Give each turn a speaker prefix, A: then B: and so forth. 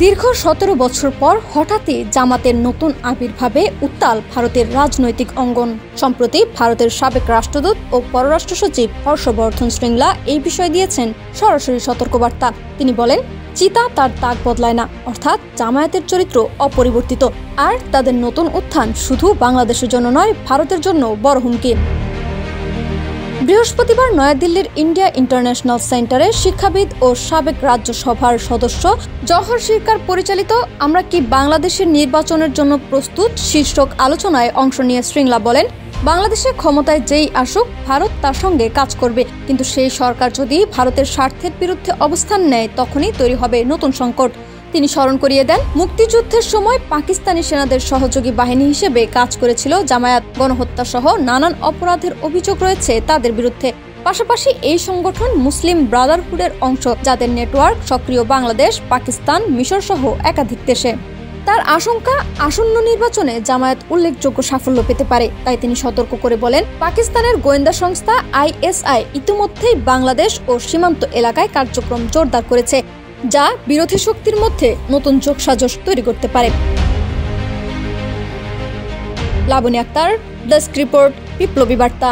A: দীর্ঘ ১৭ বছর পর হঠাৎই জামাতের নতুন আবির্ভাবে উত্তাল ভারতের রাজনৈতিক অঙ্গন। সম্প্রতি ভারতের সাবেক রাষ্ট্রদূত ও পররাষ্ট্র সচিব হর্ষবর্ধন শ্রীংলা এই বিষয় দিয়েছেন সরাসরি সতর্কবার্তা। তিনি বলেন, চিতা তার তাক বদলায় না, অর্থাৎ জামায়াতের চরিত্র অপরিবর্তিত, আর তাদের নতুন উত্থান শুধু বাংলাদেশের জন্য নয়, ভারতের জন্য বড় হুমকি। বৃহস্পতিবার নয়াদিল্লির ইন্ডিয়া ইন্টারন্যাশনাল সেন্টারে শিক্ষাবিদ ও সাবেক রাজ্যসভার সদস্য জওহর শিরকার পরিচালিত আমরা কি বাংলাদেশের নির্বাচনের জন্য প্রস্তুত শীর্ষক আলোচনায় অংশ নিয়ে শ্রীংলা বলেন, বাংলাদেশে ক্ষমতায় যেই আসুক ভারত তার সঙ্গে কাজ করবে, কিন্তু সেই সরকার যদি ভারতের স্বার্থের বিরুদ্ধে অবস্থান নেয় তখনই তৈরি হবে নতুন সংকট। তিনি স্মরণ করিয়ে দেন, মুক্তিযুদ্ধের সময় পাকিস্তানি সেনাদের সহযোগী বাহিনী হিসেবে কাজ করেছিল জামায়াত। গণহত্যা সহ নানান অপরাধের অভিযোগ রয়েছে তাদের বিরুদ্ধে। পাশাপাশি এই সংগঠন মুসলিম ব্রাদারহুডের অংশ, যাদের নেটওয়ার্ক সক্রিয় বাংলাদেশ, পাকিস্তান, মিশর সহ একাধিক দেশে। তার আশঙ্কা, আসন্ন নির্বাচনে জামায়াত উল্লেখযোগ্য সাফল্য পেতে পারে। তাই তিনি সতর্ক করে বলেন, পাকিস্তানের গোয়েন্দা সংস্থা ISI ইতিমধ্যেই বাংলাদেশ ও সীমান্ত এলাকায় কার্যক্রম জোরদার করেছে, যা বিরোধী শক্তির মধ্যে নতুন যোগসাজশ তৈরি করতে পারে। লাবনী আক্তার, ডেস্ক রিপোর্ট, বিপ্লবী বার্তা।